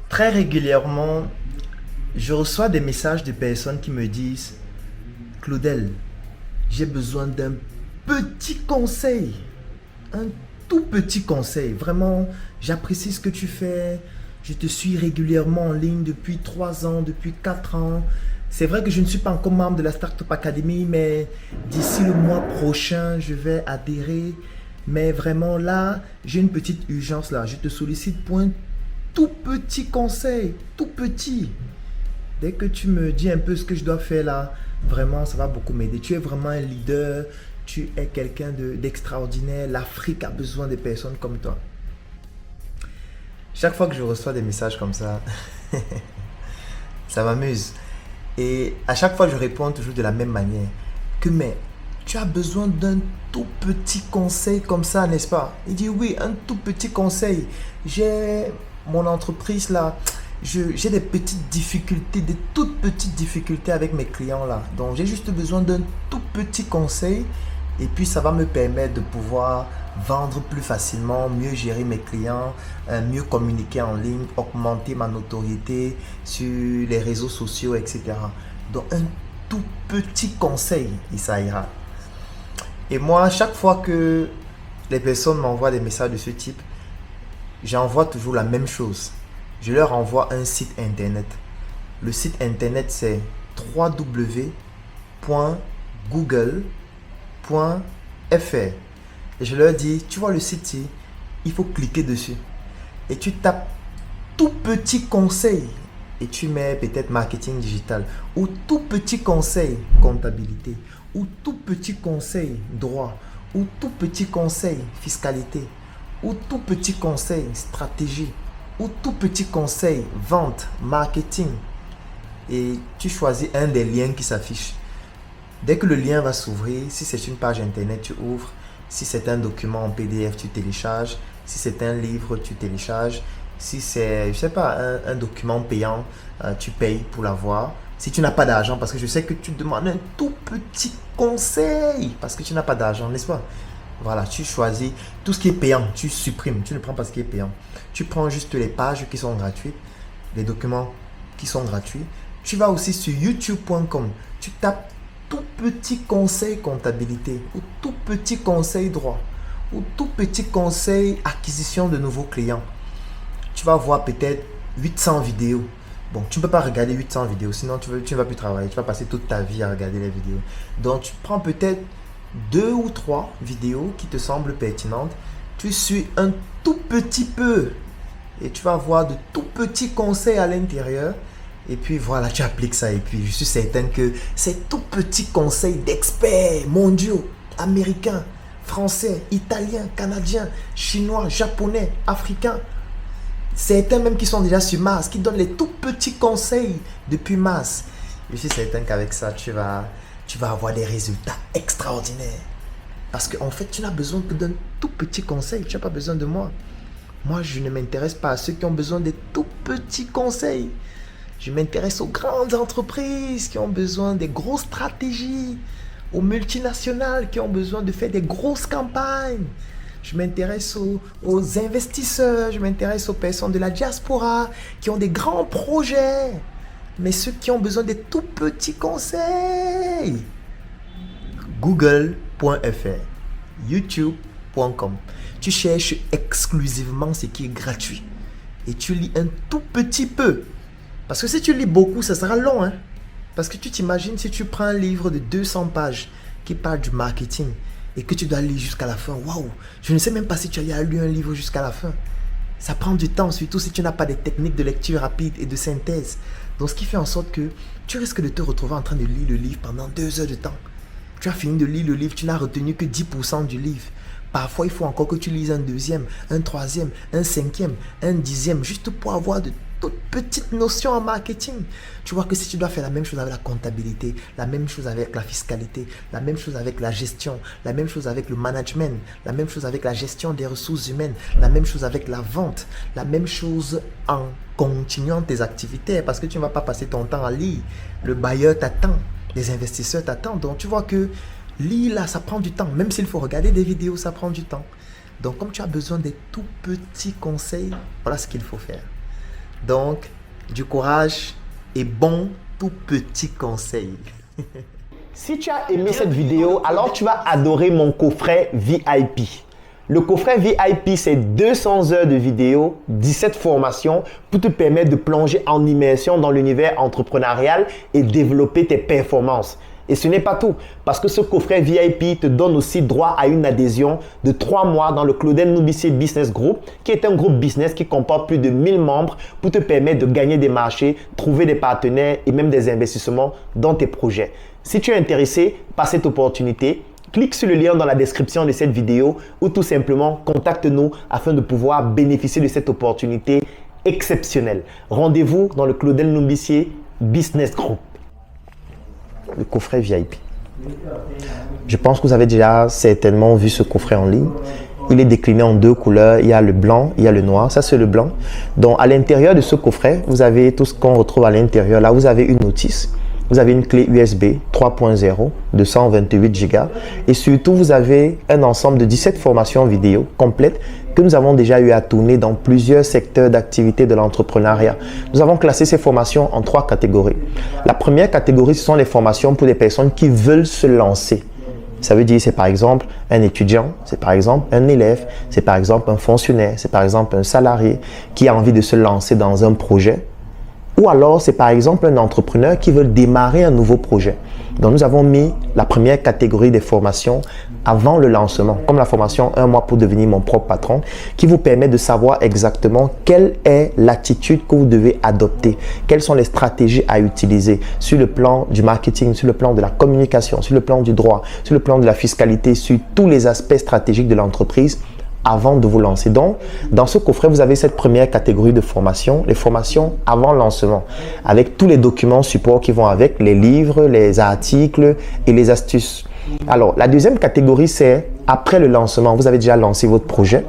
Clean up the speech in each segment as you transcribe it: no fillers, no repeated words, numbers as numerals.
Très régulièrement, je reçois des messages de personnes qui me disent: Claudel, j'ai besoin d'un petit conseil, un tout petit conseil. Vraiment, j'apprécie ce que tu fais. Je te suis régulièrement en ligne depuis 3 ans, depuis 4 ans. C'est vrai que je ne suis pas encore membre de la Startup Academy, mais d'ici le mois prochain, je vais adhérer. Mais vraiment là, j'ai une petite urgence là. Je te sollicite pour un tout petit conseil, tout petit. Dès que tu me dis un peu ce que je dois faire là, vraiment, ça va beaucoup m'aider. Tu es vraiment un leader, tu es quelqu'un d'extraordinaire. L'Afrique a besoin de personnes comme toi. Chaque fois que je reçois des messages comme ça m'amuse. Et à chaque fois, je réponds toujours de la même manière. Mais tu as besoin d'un tout petit conseil comme ça, n'est-ce pas? Il dit oui, un tout petit conseil. J'ai mon entreprise là. J'ai des petites difficultés, des toutes petites difficultés avec mes clients là. Donc j'ai juste besoin d'un tout petit conseil et puis ça va me permettre de pouvoir vendre plus facilement, mieux gérer mes clients, mieux communiquer en ligne, augmenter ma notoriété sur les réseaux sociaux, etc. Donc un tout petit conseil et ça ira. Et moi, chaque fois que les personnes m'envoient des messages de ce type, j'envoie toujours la même chose. Je leur envoie un site internet. Le site internet c'est www.google.fr. Et je leur dis, tu vois le site ici, il faut cliquer dessus. Et tu tapes tout petit conseil. Et tu mets peut-être marketing digital. Ou tout petit conseil comptabilité. Ou tout petit conseil droit. Ou tout petit conseil fiscalité. Ou tout petit conseil stratégie. Ou tout petit conseil vente, marketing. Et tu choisis un des liens qui s'affichent. Dès que le lien va s'ouvrir, si c'est une page internet, tu ouvres. Si c'est un document en PDF, tu télécharges. Si c'est un livre, tu télécharges. Si c'est, je sais pas, un document payant, tu payes pour l'avoir. Si tu n'as pas d'argent, parce que je sais que tu demandes un tout petit conseil, parce que tu n'as pas d'argent, n'est-ce pas? Voilà, tu choisis tout ce qui est payant, tu supprimes, tu ne prends pas ce qui est payant. Tu prends juste les pages qui sont gratuites, les documents qui sont gratuits. Tu vas aussi sur youtube.com, tu tapes tout petit conseil comptabilité, ou tout petit conseil droit, ou tout petit conseil acquisition de nouveaux clients. Tu vas voir peut-être 800 vidéos. Bon, tu ne peux pas regarder 800 vidéos, sinon tu ne vas plus travailler. Tu vas passer toute ta vie à regarder les vidéos. Donc, tu prends peut-être 2 ou 3 vidéos qui te semblent pertinentes. Tu suis un tout petit peu et tu vas voir de tout petits conseils à l'intérieur. Et puis voilà, tu appliques ça. Et puis, je suis certain que ces tout petits conseils d'experts mondiaux, américains, français, italiens, canadiens, chinois, japonais, africains, certains même qui sont déjà sur Mars, qui donnent les tout petits conseils depuis Mars. Je suis certain qu'avec ça, tu vas avoir des résultats extraordinaires. Parce qu'en fait, tu n'as besoin que d'un tout petit conseil. Tu n'as pas besoin de moi. Moi, je ne m'intéresse pas à ceux qui ont besoin des tout petits conseils. Je m'intéresse aux grandes entreprises qui ont besoin des grosses stratégies, aux multinationales qui ont besoin de faire des grosses campagnes. Je m'intéresse aux investisseurs, je m'intéresse aux personnes de la diaspora qui ont des grands projets. Mais ceux qui ont besoin de tout petits conseils, google.fr, youtube.com. Tu cherches exclusivement ce qui est gratuit et tu lis un tout petit peu. Parce que si tu lis beaucoup, ça sera long. Hein? Parce que tu t'imagines si tu prends un livre de 200 pages qui parle du marketing et que tu dois lire jusqu'à la fin. Waouh! Je ne sais même pas si tu as lu un livre jusqu'à la fin. Ça prend du temps, surtout si tu n'as pas des techniques de lecture rapide et de synthèse. Donc, ce qui fait en sorte que tu risques de te retrouver en train de lire le livre pendant 2 heures de temps. Tu as fini de lire le livre, tu n'as retenu que 10% du livre. Parfois, il faut encore que tu lises un deuxième, un troisième, un cinquième, un dixième, juste pour avoir de toutes petites notions en marketing. Tu vois que si tu dois faire la même chose avec la comptabilité, la même chose avec la fiscalité, la même chose avec la gestion, la même chose avec le management, la même chose avec la gestion des ressources humaines, la même chose avec la vente, la même chose en continuant tes activités, parce que tu ne vas pas passer ton temps à lire. Le bailleur t'attend, les investisseurs t'attendent. Donc tu vois que lire là, ça prend du temps. Même s'il faut regarder des vidéos, ça prend du temps. Donc comme tu as besoin des tout petits conseils, voilà ce qu'il faut faire. Donc, du courage et bon tout petit conseil. Si tu as aimé cette vidéo, alors tu vas adorer mon coffret VIP. Le coffret VIP, c'est 200 heures de vidéos, 17 formations pour te permettre de plonger en immersion dans l'univers entrepreneurial et développer tes performances. Et ce n'est pas tout, parce que ce coffret VIP te donne aussi droit à une adhésion de 3 mois dans le Claudel Noubissier Business Group, qui est un groupe business qui comporte plus de 1000 membres pour te permettre de gagner des marchés, trouver des partenaires et même des investissements dans tes projets. Si tu es intéressé par cette opportunité, clique sur le lien dans la description de cette vidéo ou tout simplement contacte-nous afin de pouvoir bénéficier de cette opportunité exceptionnelle. Rendez-vous dans le Claudel Noubissier Business Group. Le coffret VIP. Je pense que vous avez déjà certainement vu ce coffret en ligne. Il est décliné en 2 couleurs. Il y a le blanc, il y a le noir. Ça, c'est le blanc. Donc, à l'intérieur de ce coffret, vous avez tout ce qu'on retrouve à l'intérieur. Là, vous avez une notice. Vous avez une clé USB 3.0 de 128 Go. Et surtout, vous avez un ensemble de 17 formations vidéo complètes que nous avons déjà eu à tourner dans plusieurs secteurs d'activité de l'entrepreneuriat. Nous avons classé ces formations en 3 catégories. La première catégorie, ce sont les formations pour des personnes qui veulent se lancer. Ça veut dire, c'est par exemple un étudiant, c'est par exemple un élève, c'est par exemple un fonctionnaire, c'est par exemple un salarié qui a envie de se lancer dans un projet. Ou alors, c'est par exemple un entrepreneur qui veut démarrer un nouveau projet. Donc, nous avons mis la première catégorie des formations avant le lancement, comme la formation 1 mois pour devenir mon propre patron, qui vous permet de savoir exactement quelle est l'attitude que vous devez adopter, quelles sont les stratégies à utiliser sur le plan du marketing, sur le plan de la communication, sur le plan du droit, sur le plan de la fiscalité, sur tous les aspects stratégiques de l'entreprise avant de vous lancer. Donc, dans ce coffret, vous avez cette première catégorie de formation, les formations avant lancement, avec tous les documents support qui vont avec, les livres, les articles et les astuces. Alors, la deuxième catégorie, c'est après le lancement. Vous avez déjà lancé votre projet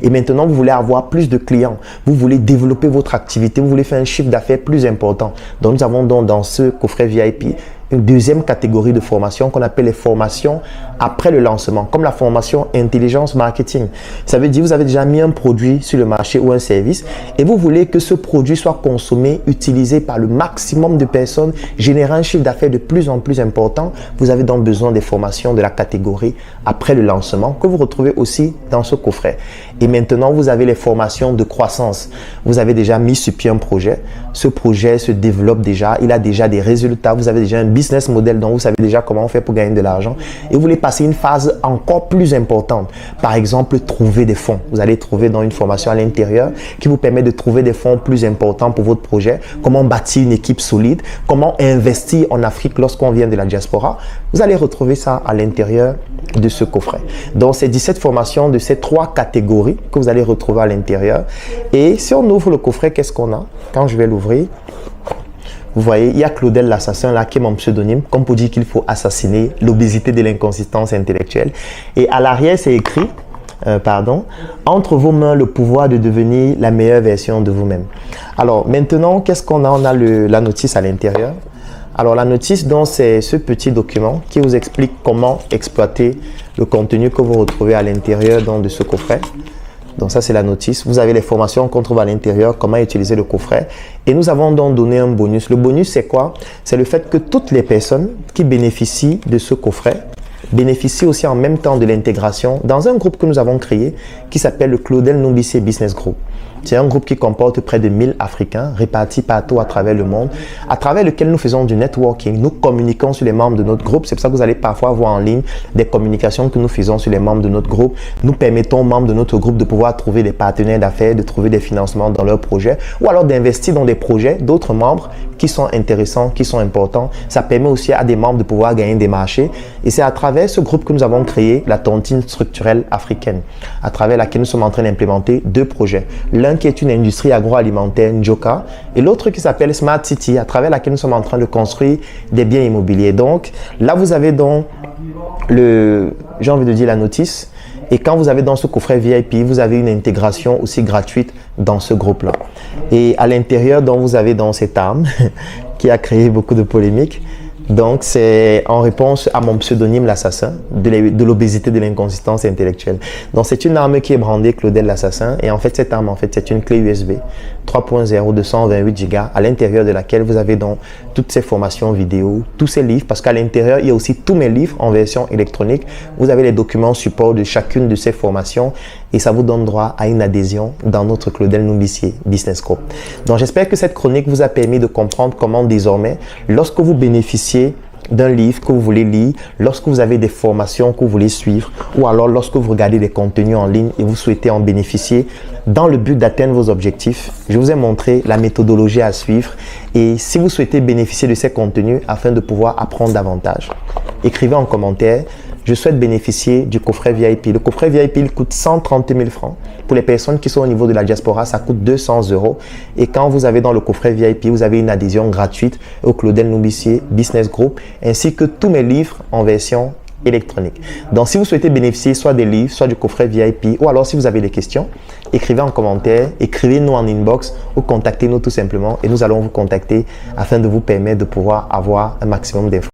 et maintenant, vous voulez avoir plus de clients. Vous voulez développer votre activité. Vous voulez faire un chiffre d'affaires plus important. Donc, nous avons donc dans ce coffret VIP une deuxième catégorie de formation qu'on appelle les formations après le lancement, comme la formation intelligence marketing. Ça veut dire que vous avez déjà mis un produit sur le marché ou un service et vous voulez que ce produit soit consommé, utilisé par le maximum de personnes, générant un chiffre d'affaires de plus en plus important. Vous avez donc besoin des formations de la catégorie après le lancement que vous retrouvez aussi dans ce coffret. Et maintenant, vous avez les formations de croissance. Vous avez déjà mis sur pied un projet. Ce projet se développe déjà. Il a déjà des résultats. Vous avez déjà un business model dont vous savez déjà comment on fait pour gagner de l'argent. Et vous voulez passer une phase encore plus importante. Par exemple, trouver des fonds. Vous allez trouver dans une formation à l'intérieur qui vous permet de trouver des fonds plus importants pour votre projet. Comment bâtir une équipe solide. Comment investir en Afrique lorsqu'on vient de la diaspora. Vous allez retrouver ça à l'intérieur de ce coffret. Donc, c'est 17 formations de ces 3 catégories que vous allez retrouver à l'intérieur. Et si on ouvre le coffret, qu'est-ce qu'on a? Quand je vais l'ouvrir, vous voyez, il y a Claudel l'assassin là qui est mon pseudonyme, comme pour dire qu'il faut assassiner l'obésité de l'inconsistance intellectuelle. Et à l'arrière, c'est écrit, entre vos mains le pouvoir de devenir la meilleure version de vous-même. Alors maintenant, qu'est-ce qu'on a? On a la notice à l'intérieur. Alors la notice, donc, c'est ce petit document qui vous explique comment exploiter le contenu que vous retrouvez à l'intérieur de ce coffret. Donc ça, c'est la notice. Vous avez les formations qu'on trouve à l'intérieur, comment utiliser le coffret. Et nous avons donc donné un bonus. Le bonus, c'est quoi? C'est le fait que toutes les personnes qui bénéficient de ce coffret bénéficient aussi en même temps de l'intégration dans un groupe que nous avons créé qui s'appelle le Claudel Noubissier Business Group. C'est un groupe qui comporte près de 1000 Africains répartis partout à travers le monde, à travers lequel nous faisons du networking. Nous communiquons sur les membres de notre groupe. C'est pour ça que vous allez parfois voir en ligne des communications que nous faisons sur les membres de notre groupe. Nous permettons aux membres de notre groupe de pouvoir trouver des partenaires d'affaires, de trouver des financements dans leurs projets ou alors d'investir dans des projets d'autres membres qui sont intéressants, qui sont importants. Ça permet aussi à des membres de pouvoir gagner des marchés. Et c'est à travers ce groupe que nous avons créé la tontine structurelle africaine, à travers laquelle nous sommes en train d'implémenter 2 projets. L'un qui est une industrie agroalimentaire, Njoka, et l'autre qui s'appelle Smart City, à travers laquelle nous sommes en train de construire des biens immobiliers. Donc, là, vous avez donc j'ai envie de dire la notice. Et quand vous avez dans ce coffret VIP, vous avez une intégration aussi gratuite dans ce groupe-là. Et à l'intérieur, donc, vous avez dans cette arme qui a créé beaucoup de polémiques. Donc, c'est en réponse à mon pseudonyme, l'assassin, de l'obésité, de l'inconsistance intellectuelle. Donc, c'est une arme qui est brandée Claudel l'assassin. Et en fait, cette arme, c'est une clé USB 3.0 de 128 Go, à l'intérieur de laquelle vous avez donc toutes ces formations vidéo, tous ces livres, parce qu'à l'intérieur, il y a aussi tous mes livres en version électronique. Vous avez les documents support de chacune de ces formations et ça vous donne droit à une adhésion dans notre Claudel Noubissier Business Group. Donc, j'espère que cette chronique vous a permis de comprendre comment désormais, lorsque vous bénéficiez d'un livre que vous voulez lire, lorsque vous avez des formations que vous voulez suivre, ou alors lorsque vous regardez des contenus en ligne et vous souhaitez en bénéficier dans le but d'atteindre vos objectifs, je vous ai montré la méthodologie à suivre. Et si vous souhaitez bénéficier de ces contenus afin de pouvoir apprendre davantage, écrivez en commentaire: je souhaite bénéficier du coffret VIP. Le coffret VIP, il coûte 130 000 francs. Pour les personnes qui sont au niveau de la diaspora, ça coûte 200 €. Et quand vous avez dans le coffret VIP, vous avez une adhésion gratuite au Claudel Noubissier Business Group, ainsi que tous mes livres en version électronique. Donc, si vous souhaitez bénéficier soit des livres, soit du coffret VIP, ou alors si vous avez des questions, écrivez en commentaire, écrivez-nous en inbox ou contactez-nous tout simplement et nous allons vous contacter afin de vous permettre de pouvoir avoir un maximum d'informations.